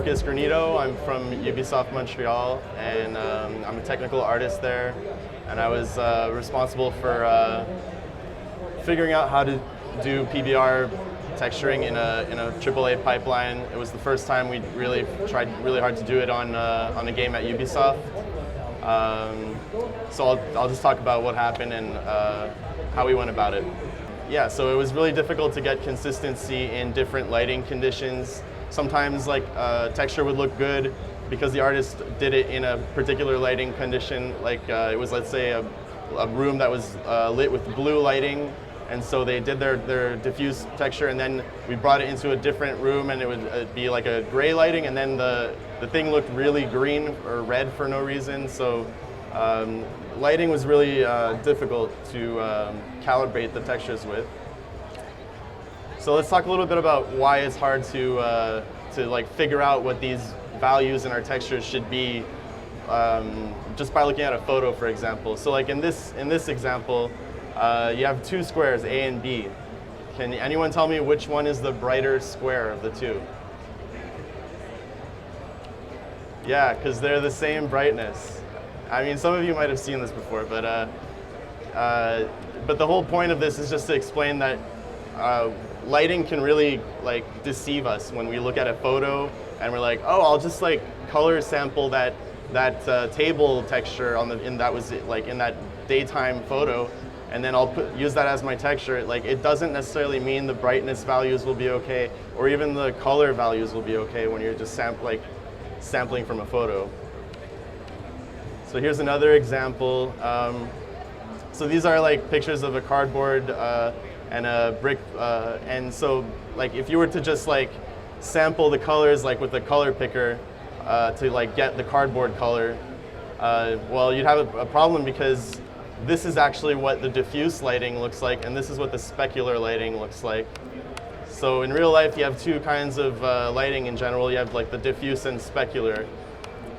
is Granito. I'm from Ubisoft Montreal, and I'm a technical artist there. And I was responsible for figuring out how to do PBR texturing in a AAA pipeline. It was the first time we really tried really hard to do it on a game at Ubisoft. So I'll just talk about what happened and how we went about it. Yeah, so it was really difficult to get consistency in different lighting conditions. Sometimes texture would look good because the artist did it in a particular lighting condition, it was, let's say, a room that was lit with blue lighting, and so they did their diffuse texture, and then we brought it into a different room and it would be like a gray lighting, and then the thing looked really green or red for no reason. So lighting was really difficult to calibrate the textures with. So let's talk a little bit about why it's hard to figure out what these values in our textures should be just by looking at a photo, for example. So in this example, you have two squares, A and B. Can anyone tell me which one is the brighter square of the two? Yeah, because they're the same brightness. I mean, some of you might have seen this before, but the whole point of this is just to explain that lighting can really deceive us when we look at a photo and we're like, oh, I'll just color sample that table texture in that daytime photo, and then I'll use that as my texture. It doesn't necessarily mean the brightness values will be okay, or even the color values will be okay when you're just sampling from a photo. So here's another example. So these are pictures of a cardboard and a brick, and so if you were to just sample the colors with a color picker to get the cardboard color, well, you'd have a problem because this is actually what the diffuse lighting looks like, and this is what the specular lighting looks like. So in real life, you have two kinds of lighting in general. You have the diffuse and specular.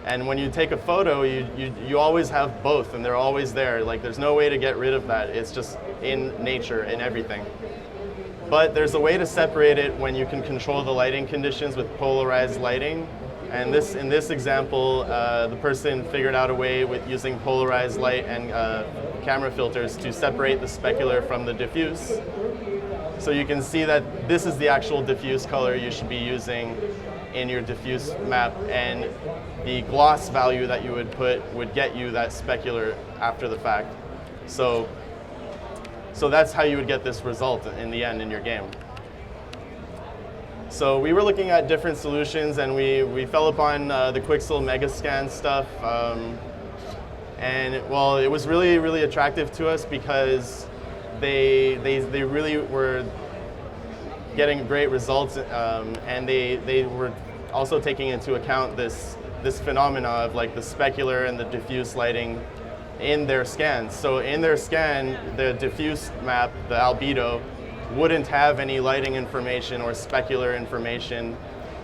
And when you take a photo, you always have both, and they're always there. There's no way to get rid of that. It's just in nature, in everything. But there's a way to separate it when you can control the lighting conditions with polarized lighting. And in this example, the person figured out a way with using polarized light and camera filters to separate the specular from the diffuse. So you can see that this is the actual diffuse color you should be using in your diffuse map, and the gloss value that you would put would get you that specular after the fact. So that's how you would get this result in the end in your game. So we were looking at different solutions, and we fell upon the Quixel Megascan stuff. And well, it was really, really attractive to us because they really were getting great results, and they were also taking into account this phenomena of the specular and the diffuse lighting in their scans. So in their scan, the diffuse map, the albedo, wouldn't have any lighting information or specular information,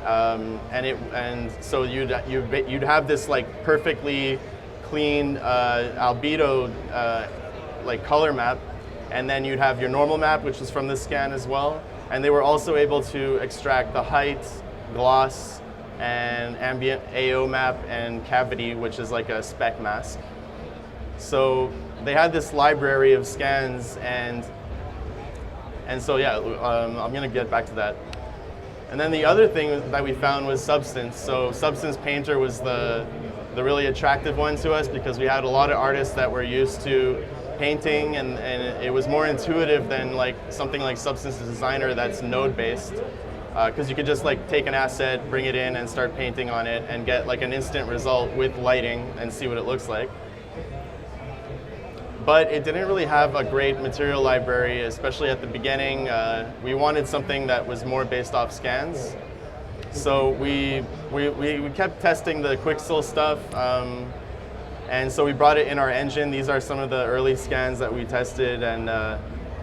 and so you'd have this perfectly clean albedo color map, and then you'd have your normal map, which was from the scan as well. And they were also able to extract the height, gloss, and ambient AO map, and cavity, which is a spec mask. So they had this library of scans, and so yeah, I'm going to get back to that. And then the other thing that we found was Substance. So Substance Painter was the really attractive one to us because we had a lot of artists that were used to painting, and it was more intuitive than something like Substance Designer that's node-based, because you could just take an asset, bring it in, and start painting on it, and get an instant result with lighting and see what it looks like. But it didn't really have a great material library, especially at the beginning. We wanted something that was more based off scans. So we kept testing the Quixel stuff, and so we brought it in our engine. These are some of the early scans that we tested, and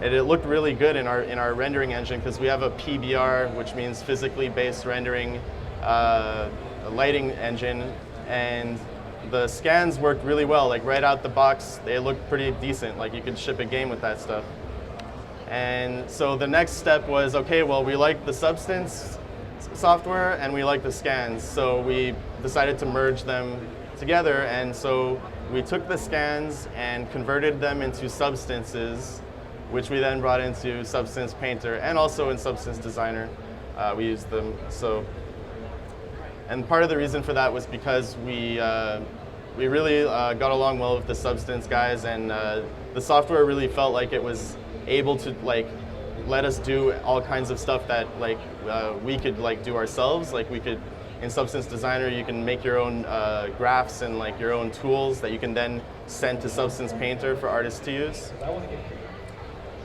it looked really good in our rendering engine because we have a PBR, which means physically based rendering lighting engine, and the scans worked really well. Right out the box, they looked pretty decent. You could ship a game with that stuff. And so the next step was, okay, well, we like the Substance software and we like the scans, so we decided to merge them together. And so we took the scans and converted them into substances, which we then brought into Substance Painter and also in Substance Designer. We used them. And part of the reason for that was because we really got along well with the Substance guys, and the software really felt like it was able to let us do all kinds of stuff that we could do ourselves. Like we could, in Substance Designer, you can make your own graphs and your own tools that you can then send to Substance Painter for artists to use.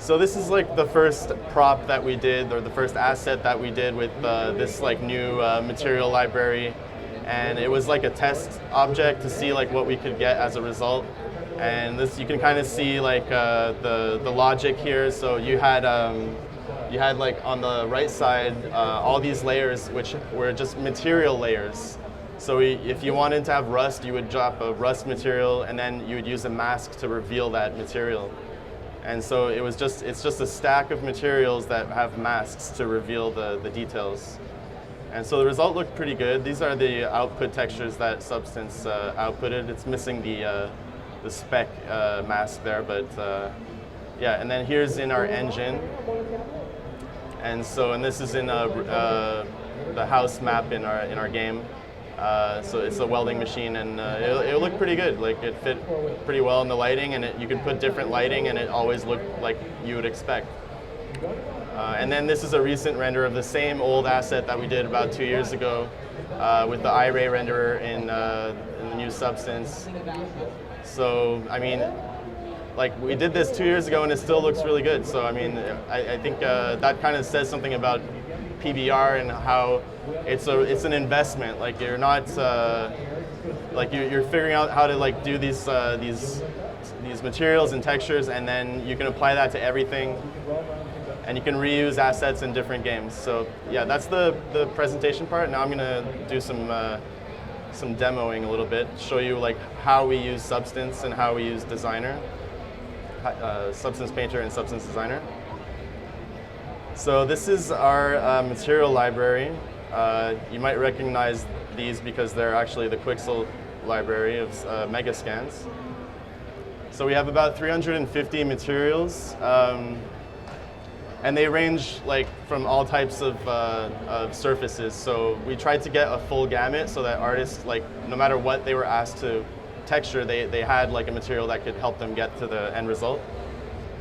So this is the first prop that we did, or the first asset that we did with this new material library, and it was a test object to see what we could get as a result. And this, you can kind of see the logic here. So you had on the right side all these layers, which were just material layers. So if you wanted to have rust, you would drop a rust material, and then you would use a mask to reveal that material. And so it's just a stack of materials that have masks to reveal the details. And so the result looked pretty good. These are the output textures that Substance outputted. It's missing the spec mask there, but yeah. And then here's in our engine. And this is in the house map in our game. So it's a welding machine, and it looked pretty good. It fit pretty well in the lighting, and you could put different lighting, and it always looked like you would expect. And then this is a recent render of the same old asset that we did about 2 years ago with the iRay renderer in the new Substance. So I mean, we did this 2 years ago, and it still looks really good. So I mean, I think that kind of says something about PBR and how it's an investment. You're not you're figuring out how to do these materials and textures, and then you can apply that to everything, and you can reuse assets in different games. So yeah, that's the presentation part. Now I'm gonna do some demoing a little bit, show you how we use Substance and how we use Designer, Substance Painter and Substance Designer. So this is our material library. You might recognize these because they're actually the Quixel library of Megascans. So we have about 350 materials, and they range from all types of surfaces. So we tried to get a full gamut so that artists, no matter what they were asked to texture, they had a material that could help them get to the end result.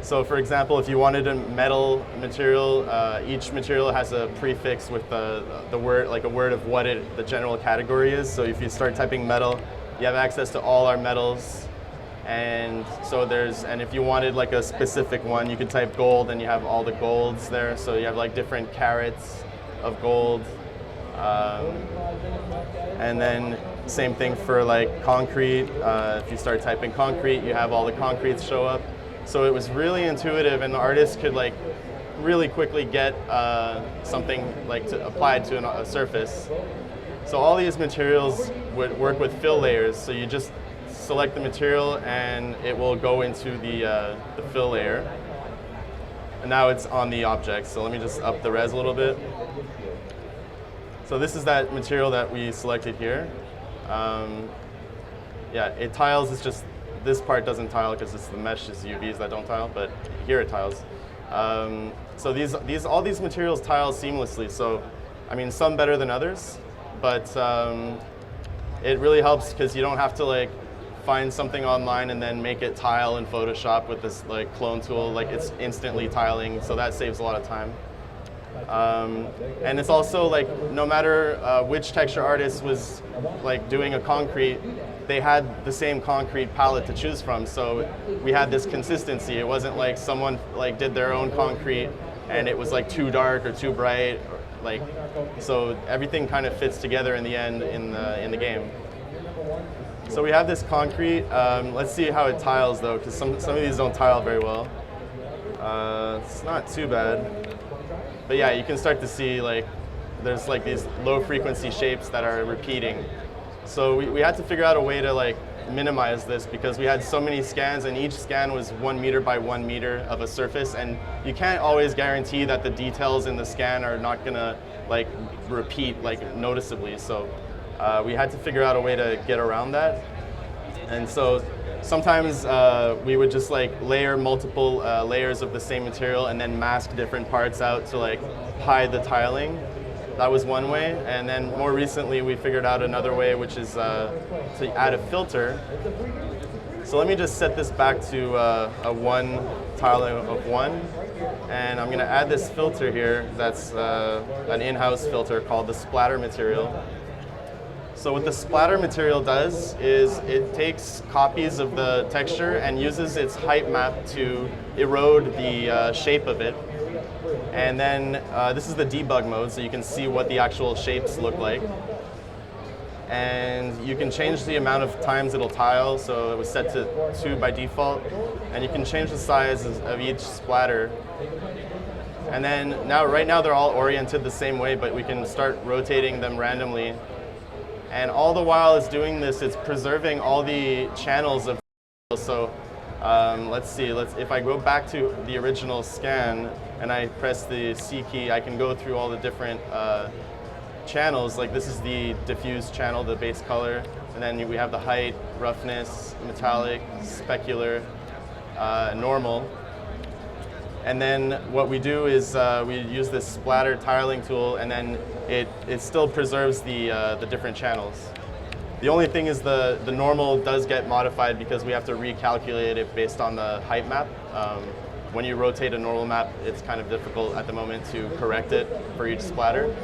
So for example, if you wanted a metal material, each material has a prefix with the word, a word of what the general category is. So if you start typing metal, you have access to all our metals. And so and if you wanted a specific one, you could type gold, and you have all the golds there. So you have different carats of gold. And then same thing for concrete. If you start typing concrete, you have all the concretes show up. So it was really intuitive, and the artist could really quickly get something to apply to a surface. So all these materials would work with fill layers. So you just select the material, and it will go into the fill layer. And now it's on the object. So let me just up the res a little bit. So this is that material that we selected here. Yeah, it tiles. It's just this part doesn't tile because it's the mesh is UVs that don't tile, but here it tiles. So all these materials tile seamlessly. So I mean, some better than others, but it really helps because you don't have to find something online and then make it tile in Photoshop with this clone tool. It's instantly tiling, so that saves a lot of time. And it's also no matter which texture artist was doing a concrete, they had the same concrete palette to choose from. So we had this consistency. It wasn't someone did their own concrete and it was too dark or too bright, so everything kind of fits together in the end in the game. So we have this concrete. Let's see how it tiles though, because some of these don't tile very well. It's not too bad. But yeah, you can start to see there's these low frequency shapes that are repeating. So we had to figure out a way to minimize this because we had so many scans, and each scan was 1 meter by 1 meter of a surface, and you can't always guarantee that the details in the scan are not gonna like repeat like noticeably. So we had to figure out a way to get around that. And so sometimes we would just like layer multiple layers of the same material and then mask different parts out to like hide the tiling. That was one way. And then more recently we figured out another way, which is to add a filter. So let me just set this back to a 1 tiling of 1. And I'm going to add this filter here that's an in-house filter called the Splatter Material. So what the Splatter Material does is it takes copies of the texture and uses its height map to erode the shape of it. And then this is the debug mode, so you can see what the actual shapes look like. And you can change the amount of times it'll tile, so it was set to 2 by default. And you can change the size of each splatter. And then right now they're all oriented the same way, but we can start rotating them randomly. And all the while it's doing this, it's preserving all the channels of. So let's see, if I go back to the original scan and I press the C key, I can go through all the different channels. Like this is the diffuse channel, the base color, and then we have the height, roughness, metallic, specular, normal. And then what we do is we use this splatter tiling tool, and then it still preserves the different channels. The only thing is the normal does get modified because we have to recalculate it based on the height map. When you rotate a normal map, it's kind of difficult at the moment to correct it for each splatter.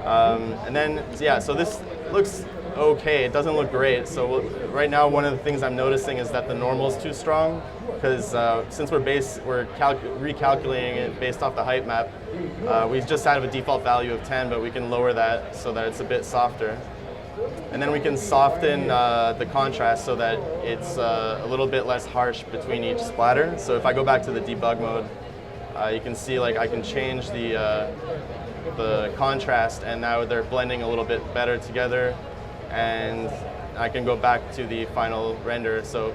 And then, yeah, so this looks okay. It doesn't look great. So right now, one of the things I'm noticing is that the normal is too strong, because since we're recalculating it based off the height map, we just have a default value of 10, but we can lower that so that it's a bit softer. And then we can soften the contrast so that it's a little bit less harsh between each splatter. So if I go back to the debug mode, you can see like I can change the contrast, and now they're blending a little bit better together. And I can go back to the final render. So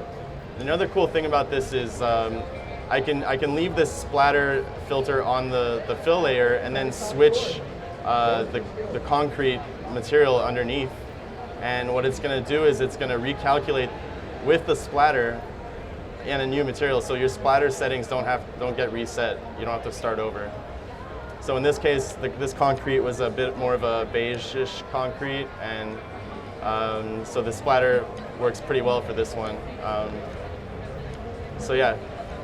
another cool thing about this is I can leave this splatter filter on the fill layer and then switch the concrete material underneath. And what it's going to do is it's going to recalculate with the splatter in a new material, so your splatter settings don't get reset. You don't have to start over. So in this case, this concrete was a bit more of a beige-ish concrete, and so the splatter works pretty well for this one. So yeah,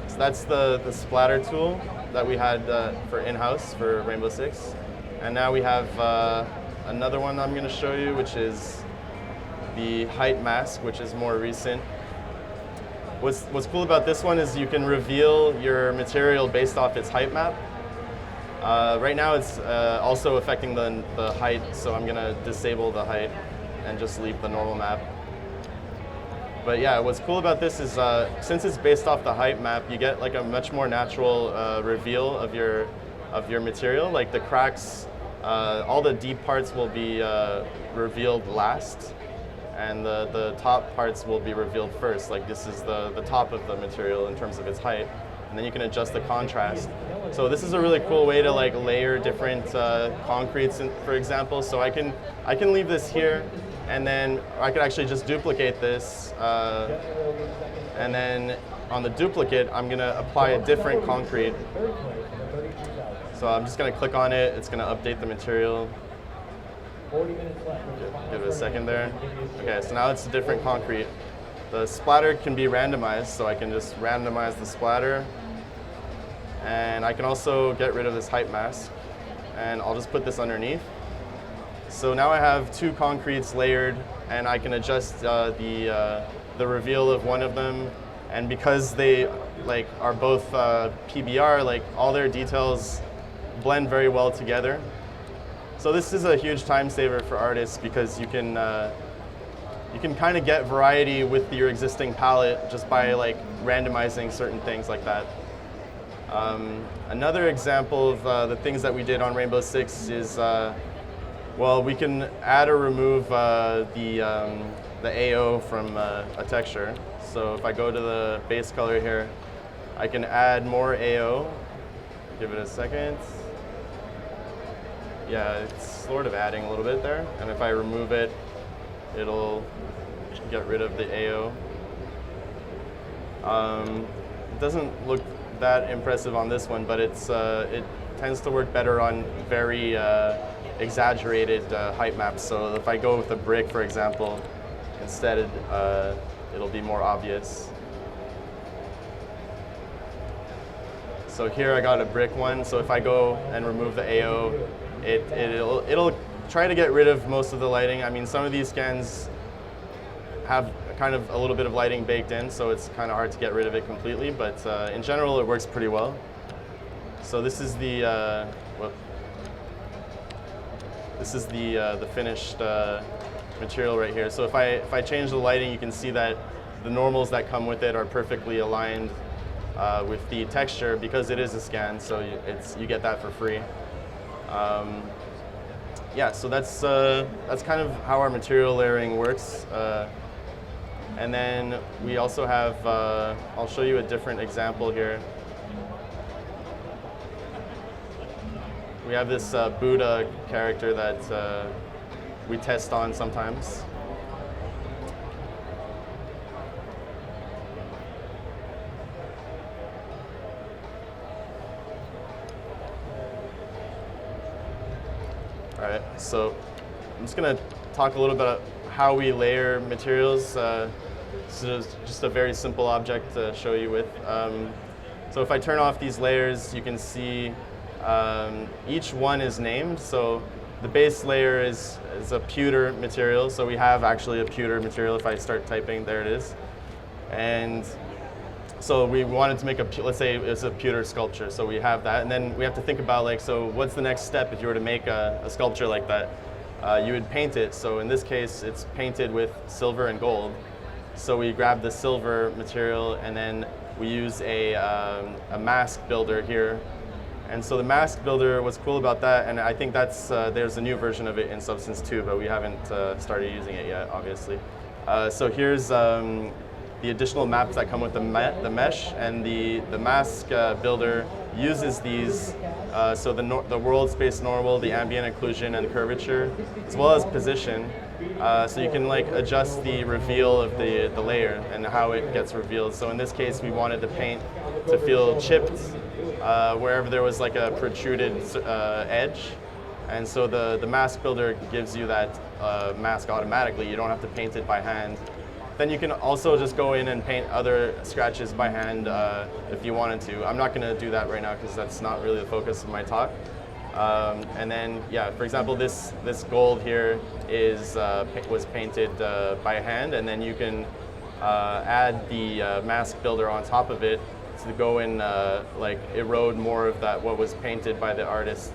so that's the splatter tool that we had for in-house for Rainbow Six. And now we have another one I'm going to show you, which is the height mask, which is more recent. What's cool about this one is you can reveal your material based off its height map. Right now it's also affecting the height, so I'm going to disable the height and just leave the normal map. But yeah, what's cool about this is since it's based off the height map, you get like a much more natural reveal of your material. Like the cracks, all the deep parts will be revealed last, and the top parts will be revealed first. Like this is the top of the material in terms of its height, and then you can adjust the contrast. So this is a really cool way to like layer different concretes, for example. So I can leave this here, and then I could actually just duplicate this, and then on the duplicate, I'm gonna apply a different concrete. So I'm just gonna click on it. It's gonna update the material. Give it a second there. Okay, so now it's a different concrete. The splatter can be randomized, so I can just randomize the splatter. And I can also get rid of this height mask, and I'll just put this underneath. So now I have two concretes layered, and I can adjust the reveal of one of them. And because they like are both PBR, like all their details blend very well together. So this is a huge time saver for artists because you can kind of get variety with your existing palette just by like randomizing certain things like that. Another example of the things that we did on Rainbow Six is, well, we can add or remove the AO from a texture. So if I go to the base color here, I can add more AO. Give it a second. yeah, it's sort of adding a little bit there. And if I remove it, it'll get rid of the AO. It doesn't look that impressive on this one, but it tends to work better on very exaggerated height maps. So if I go with a brick, for example, instead, it'll be more obvious. So here I got a brick one. So if I go and remove the AO, it'll try to get rid of most of the lighting. I mean, some of these scans have kind of a little bit of lighting baked in, so it's kind of hard to get rid of it completely. But in general, it works pretty well. So this is the finished material right here. So if I change the lighting, you can see that the normals that come with it are perfectly aligned with the texture because it is a scan. So you get that for free. Yeah, so that's kind of how our material layering works. And then we also have, I'll show you a different example here. We have this Buddha character that we test on sometimes. All right, so I'm just gonna talk a little bit about how we layer materials. So just a very simple object to show you with. So if I turn off these layers, you can see each one is named. So the base layer is a pewter material. So we have actually a pewter material. If I start typing, there it is. And so we wanted to make let's say it's a pewter sculpture. So we have that. And then we have to think about like, so what's the next step if you were to make a sculpture like that? You would paint it. So in this case, it's painted with silver and gold. So we grab the silver material and then we use a mask builder here. And so the mask builder, what's cool about that, and I think that's there's a new version of it in Substance 2, but we haven't started using it yet, obviously. So here's the additional maps that come with the mesh, and the mask builder uses these, so the world space normal, the ambient occlusion, and curvature, as well as position. So you can like adjust the reveal of the layer and how it gets revealed. So in this case, we wanted the paint to feel chipped wherever there was like a protruded edge. And so the mask builder gives you that mask automatically. You don't have to paint it by hand. Then you can also just go in and paint other scratches by hand if you wanted to. I'm not going to do that right now because that's not really the focus of my talk. And then, yeah, for example, this gold here was painted by hand, and then you can add the mask builder on top of it to go and like erode more of that what was painted by the artist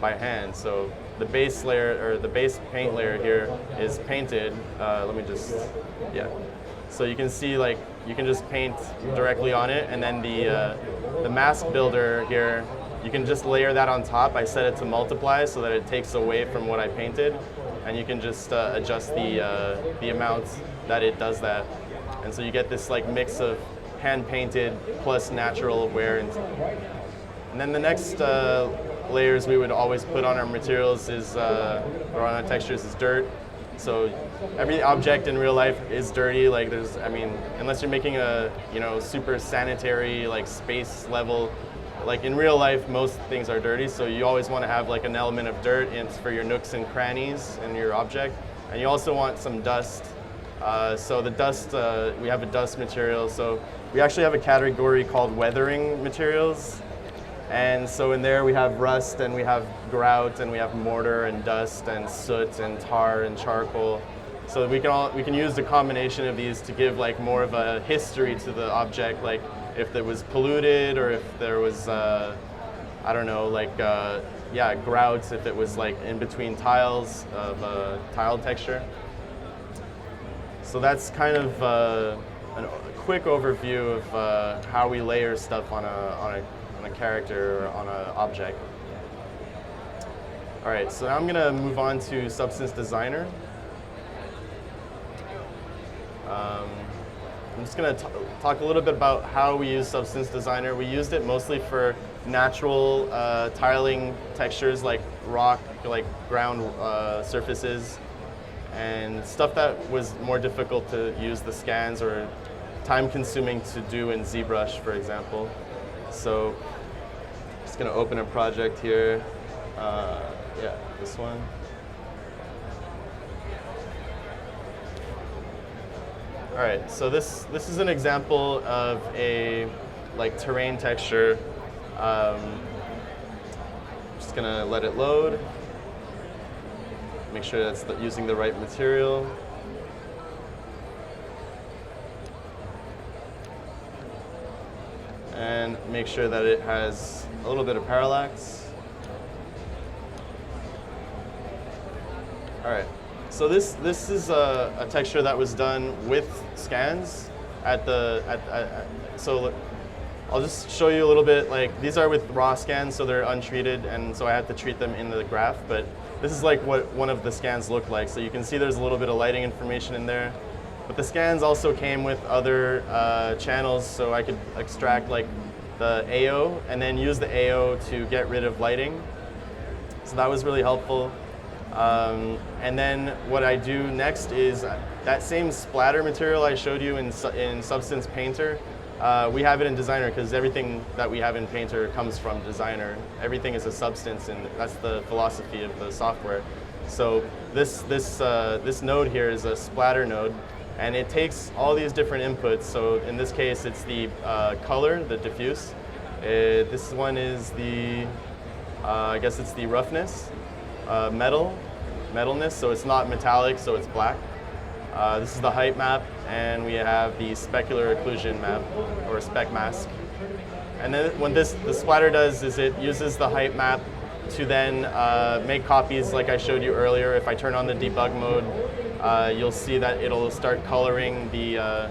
by hand. So the base layer or the base paint layer here is painted. Let me just, yeah. So you can see like you can just paint directly on it, and then the mask builder here, you can just layer that on top. I set it to multiply so that it takes away from what I painted, and you can just adjust the amount that it does that. And so you get this like mix of hand painted plus natural wear. And then the next layers we would always put on our materials is, or on our textures, is dirt. So every object in real life is dirty. Like there's, I mean, unless you're making a, you know, super sanitary like space level, like in real life, most things are dirty. So you always want to have like an element of dirt for your nooks and crannies in your object. And you also want some dust. So the dust, we have a dust material. So we actually have a category called weathering materials. And so in there we have rust, and we have grout, and we have mortar and dust and soot and tar and charcoal. So we can use the combination of these to give like more of a history to the object, like if it was polluted or if there was, I don't know, like yeah, grouts, if it was like in between tiles of tile texture. So that's kind of a quick overview of how we layer stuff on a character or on an object. All right, so now I'm gonna move on to Substance Designer. I'm just going to talk a little bit about how we use Substance Designer. We used it mostly for natural tiling textures like rock, like ground surfaces, and stuff that was more difficult to use the scans or time-consuming to do in ZBrush, for example. So just going to open a project here. Yeah, this one. All right, so this is an example of a terrain texture. Just gonna let it load. Make sure that's using the right material. And make sure that it has a little bit of parallax. All right. So this is a texture that was done with scans so I'll just show you a little bit. Like, these are with raw scans, so they're untreated, and so I had to treat them in the graph. But this is like what one of the scans looked like. So you can see there's a little bit of lighting information in there. But the scans also came with other channels, so I could extract like the AO and then use the AO to get rid of lighting. So that was really helpful. And then what I do next is that same splatter material I showed you in Substance Painter, we have it in Designer because everything that we have in Painter comes from Designer. Everything is a substance, and that's the philosophy of the software. So this node here is a splatter node, and it takes all these different inputs. So in this case, it's the color, the diffuse. This one is the, I guess it's the roughness. Metalness, so it's not metallic, so it's black. This is the height map, and we have the specular occlusion map, or spec mask. And then what the splatter does is it uses the height map to then make copies like I showed you earlier. If I turn on the debug mode, you'll see that it'll start coloring the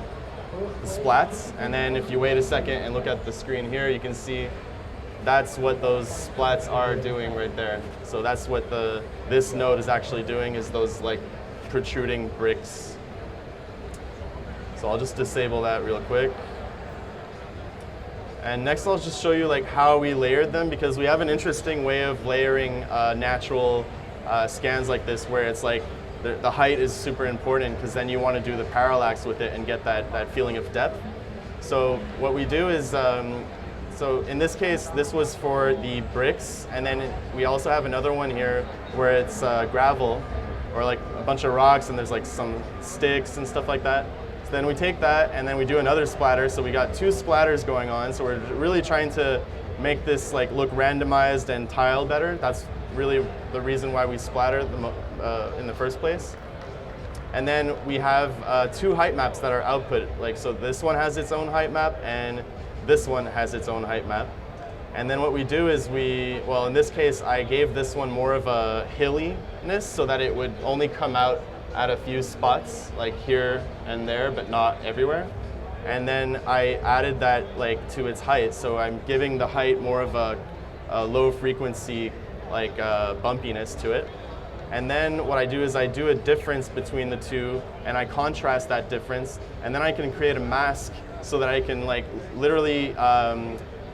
splats. And then if you wait a second and look at the screen here, you can see that's what those splats are doing right there. So that's what this node is actually doing, is those like protruding bricks. So I'll just disable that real quick. And next I'll just show you like how we layered them, because we have an interesting way of layering natural scans like this, where it's like the height is super important, because then you want to do the parallax with it and get that feeling of depth. So what we do is, so in this case, this was for the bricks, and then we also have another one here where it's gravel, or like a bunch of rocks, and there's like some sticks and stuff like that. So then we take that, and then we do another splatter. So we got two splatters going on. So we're really trying to make this like look randomized and tile better. That's really the reason why we splatter in the first place. And then we have two height maps that are output. Like, so this one has its own height map, and this one has its own height map. And then what we do is well, in this case, I gave this one more of a hilliness so that it would only come out at a few spots, like here and there, but not everywhere. And then I added that like to its height. So I'm giving the height more of a low frequency, like bumpiness to it. And then what I do is I do a difference between the two, and I contrast that difference, and then I can create a mask so that I can like literally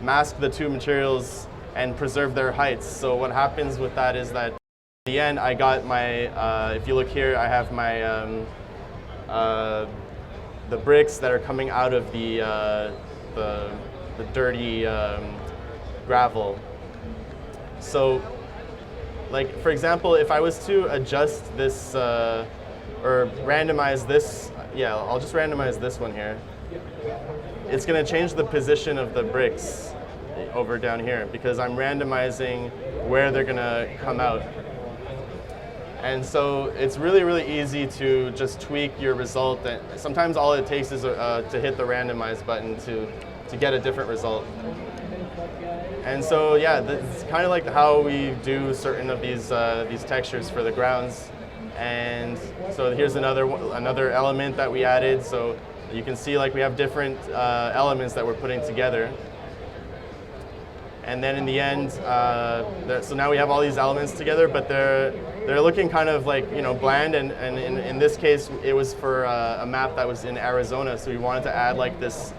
mask the two materials and preserve their heights. So what happens with that is that at the end I got my, if you look here, I have my the bricks that are coming out of the dirty gravel. So like, for example, if I was to adjust this or randomize this, yeah, I'll just randomize this one here. It's going to change the position of the bricks over down here, because I'm randomizing where they're going to come out. And so it's really, really easy to just tweak your result. And sometimes all it takes is to hit the randomize button to get a different result. And so yeah, it's kind of like how we do certain of these textures for the grounds. And so here's another element that we added. So you can see like we have different elements that we're putting together. And then in the end, so now we have all these elements together, but they're looking kind of like, you know, bland. And in this case, it was for a map that was in Arizona, so we wanted to add like this,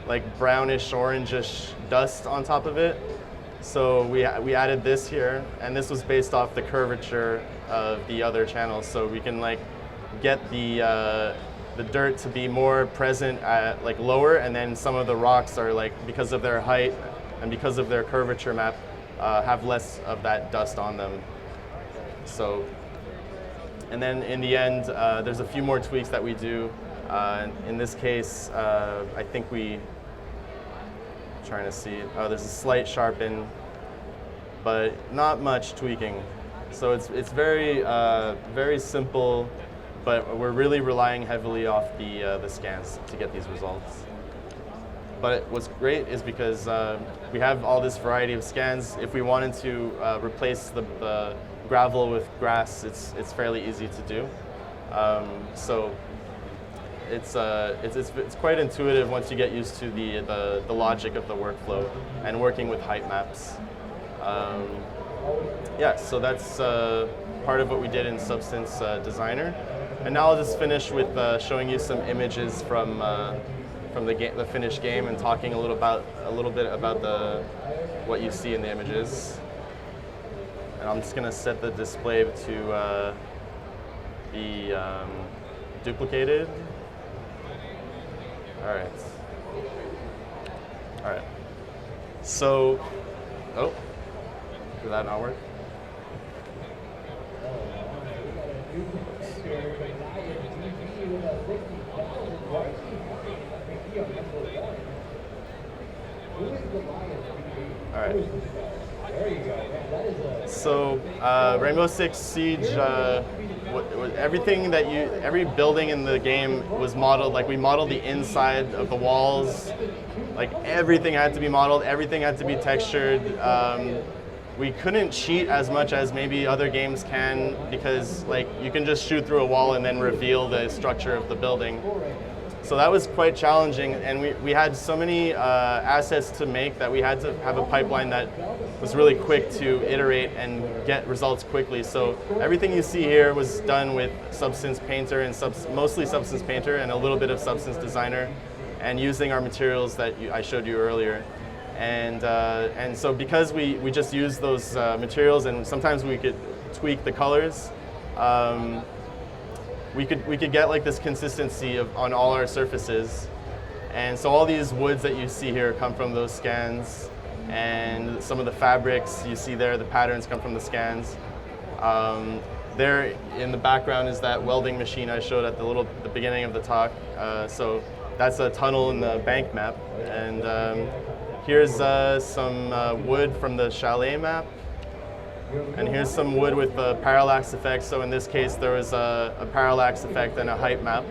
like brownish, orangish dust on top of it. So we added this here, and this was based off the curvature of the other channels, so we can like get the dirt to be more present at like lower, and then some of the rocks are like, because of their height and because of their curvature map, have less of that dust on them. So, and then in the end, there's a few more tweaks that we do. In this case, I think trying to see, there's a slight sharpen, but not much tweaking. So it's very very simple, but we're really relying heavily off the scans to get these results. But what's great is because we have all this variety of scans. If we wanted to replace the gravel with grass, it's fairly easy to do. So it's quite intuitive once you get used to the logic of the workflow and working with height maps. Yeah, so that's part of what we did in Substance Designer. And now I'll just finish with showing you some images from the finished game and talking a little bit about what you see in the images. And I'm just going to set the display to be duplicated. All right. So, did that not work? All right. So Rainbow Six Siege, every building in the game was modeled, like we modeled the inside of the walls, like everything had to be modeled, everything had to be textured. We couldn't cheat as much as maybe other games can, because like you can just shoot through a wall and then reveal the structure of the building. So that was quite challenging, and we had so many assets to make that we had to have a pipeline that was really quick to iterate and get results quickly. So everything you see here was done with Substance Painter and mostly Substance Painter and a little bit of Substance Designer, and using our materials that I showed you earlier. And so because we just use those materials, and sometimes we could tweak the colors, we could get like this consistency on all our surfaces. And so all these woods that you see here come from those scans, and some of the fabrics you see there, the patterns come from the scans. There in the background is that welding machine I showed at the beginning of the talk. So that's a tunnel in the bank map. And here's some wood from the chalet map. And here's some wood with the parallax effect. So in this case, there was a parallax effect and a height map.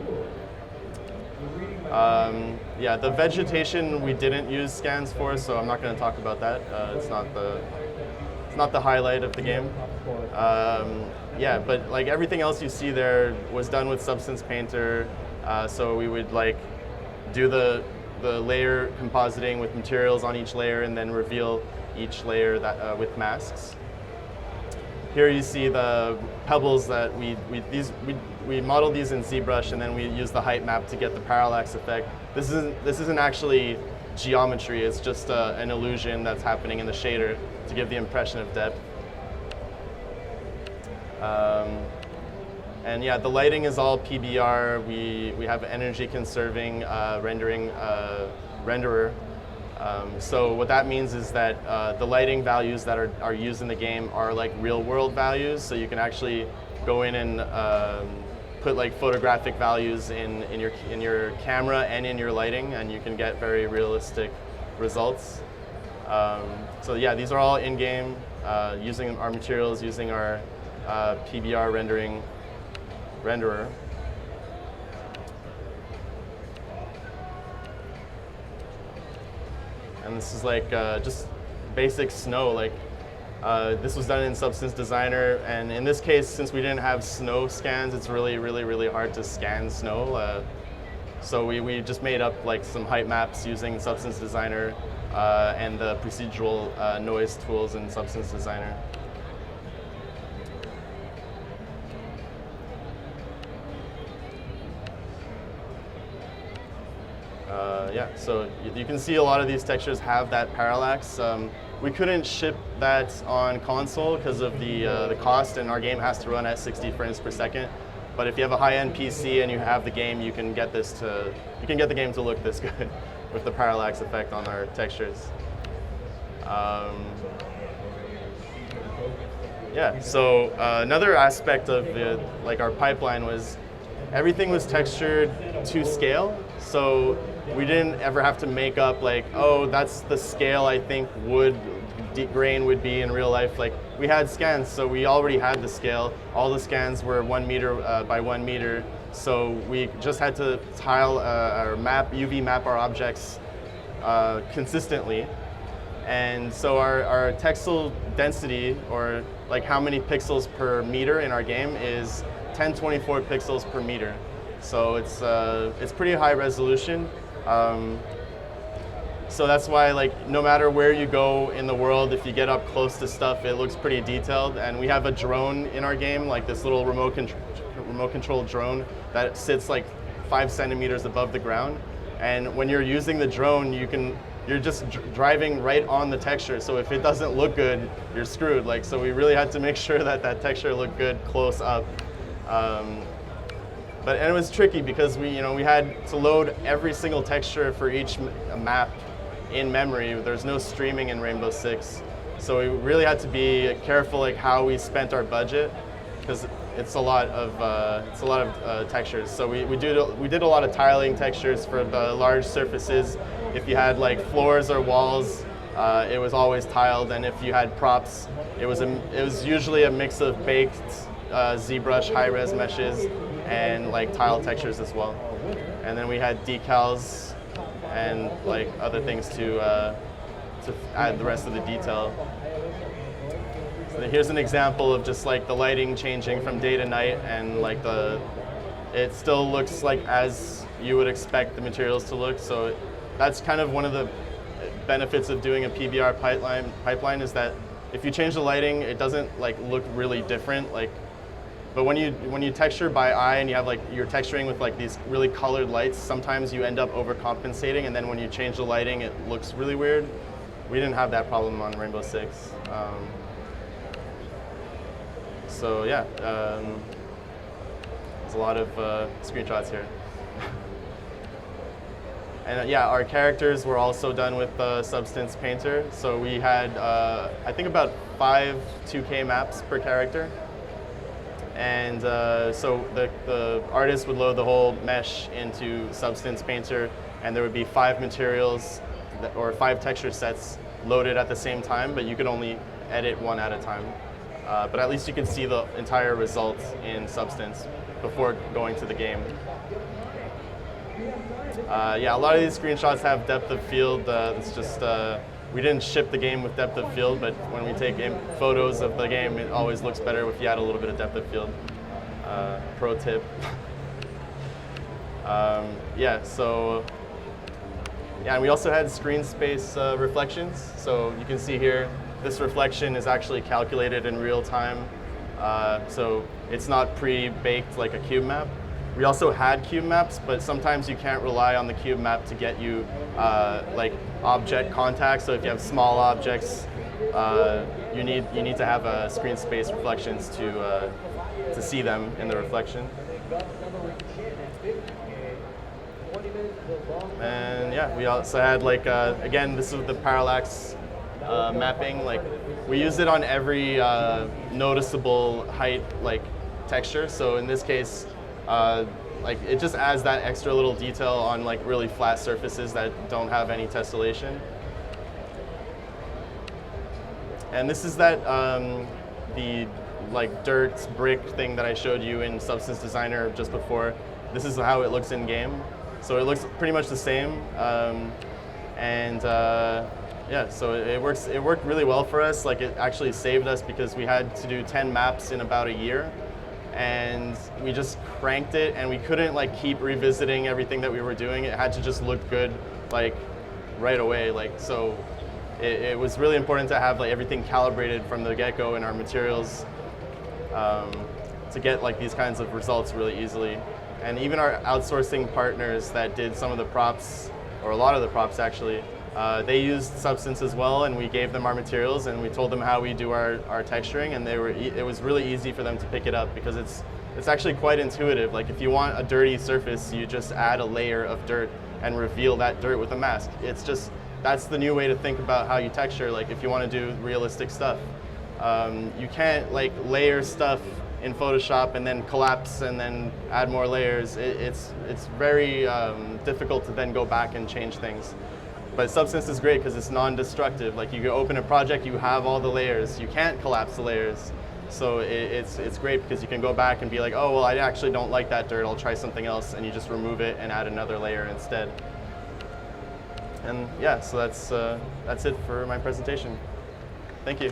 Yeah, the vegetation we didn't use scans for, so I'm not going to talk about that. It's not the highlight of the game. Yeah, but like everything else you see there was done with Substance Painter. So we would like do the layer compositing with materials on each layer, and then reveal each layer that with masks. Here you see the pebbles that we modeled these in ZBrush, and then we used the height map to get the parallax effect. This isn't actually geometry, it's just an illusion that's happening in the shader to give the impression of depth. And yeah, the lighting is all PBR. We have energy conserving rendering renderer. So what that means is that the lighting values that are used in the game are like real world values. So you can actually go in and put like photographic values in your camera and in your lighting, and you can get very realistic results. So yeah, these are all in-game, using our materials, using our PBR renderer. And this is like just basic snow. Like this was done in Substance Designer, and in this case, since we didn't have snow scans, it's really hard to scan snow. So we just made up like some height maps using Substance Designer and the procedural noise tools in Substance Designer. Yeah, so you can see a lot of these textures have that parallax. We couldn't ship that on console because of the cost, and our game has to run at 60 frames per second. But if you have a high-end PC and you have the game, you can get the game to look this good with the parallax effect on our textures. Yeah. So another aspect of our pipeline was everything was textured to scale. So we didn't ever have to make up like, oh, that's the scale I think grain would be in real life. Like, we had scans, so we already had the scale. All the scans were 1 meter by 1 meter. So we just had to tile or UV map our objects consistently. And so our textile density, or like how many pixels per meter in our game, is 1024 pixels per meter. So it's pretty high resolution. So that's why, like, no matter where you go in the world, if you get up close to stuff, it looks pretty detailed. And we have a drone in our game, like this little remote control drone that sits like 5 centimeters above the ground. And when you're using the drone, you're just driving right on the texture. So if it doesn't look good, you're screwed. Like, so we really had to make sure that that texture looked good close up. And it was tricky because we had to load every single texture for each map in memory. There's no streaming in Rainbow Six, so we really had to be careful like how we spent our budget, because it's a lot of textures. So we did a lot of tiling textures for the large surfaces. If you had like floors or walls, it was always tiled, and if you had props, it was usually a mix of baked ZBrush high-res meshes and like tile textures as well. And then we had decals and like other things to add the rest of the detail. So here's an example of just like the lighting changing from day to night, and like it still looks like as you would expect the materials to look. So that's kind of one of the benefits of doing a PBR pipeline is that if you change the lighting, it doesn't like look really different. But when you texture by eye and you have like you're texturing with like these really colored lights, sometimes you end up overcompensating, and then when you change the lighting, it looks really weird. We didn't have that problem on Rainbow Six. So yeah, there's a lot of screenshots here. And yeah, our characters were also done with Substance Painter. So we had, I think, about 5 2K maps per character. And so the artist would load the whole mesh into Substance Painter, and there would be 5 materials or 5 texture sets loaded at the same time, but you could only edit one at a time. But at least you can see the entire result in Substance before going to the game. Yeah, a lot of these screenshots have depth of field. It's just, we didn't ship the game with depth of field, but when we take photos of the game, it always looks better if you add a little bit of depth of field. Pro tip. Yeah, so, yeah, and we also had screen space reflections. So you can see here, this reflection is actually calculated in real time. So it's not pre-baked like a cube map. We also had cube maps, but sometimes you can't rely on the cube map to get you like object contact. So if you have small objects, you need to have screen space reflections to see them in the reflection. And yeah, we also had like again, this is the parallax mapping. Like we used it on every noticeable height like texture. So in this case, like it just adds that extra little detail on like really flat surfaces that don't have any tessellation. And this is that the like dirt brick thing that I showed you in Substance Designer just before. This is how it looks in game. So it looks pretty much the same. Yeah, so it worked really well for us. Like it actually saved us because we had to do 10 maps in about a year. and we just cranked it, and we couldn't like keep revisiting everything that we were doing. It had to just look good like right away. Like, so it was really important to have like everything calibrated from the get-go in our materials to get like these kinds of results really easily. And even our outsourcing partners that did some of the props, or a lot of the props actually, they used Substance as well, and we gave them our materials and we told them how we do our texturing, and it was really easy for them to pick it up because it's actually quite intuitive. Like, if you want a dirty surface, you just add a layer of dirt and reveal that dirt with a mask. It's just, that's the new way to think about how you texture. Like, if you want to do realistic stuff, you can't like layer stuff in Photoshop and then collapse and then add more layers. It's very difficult to then go back and change things. But Substance is great because it's non-destructive. Like, you can open a project, you have all the layers. You can't collapse the layers. So it's great because you can go back and be like, oh, well, I actually don't like that dirt. I'll try something else. And you just remove it and add another layer instead. And yeah, so that's it for my presentation. Thank you.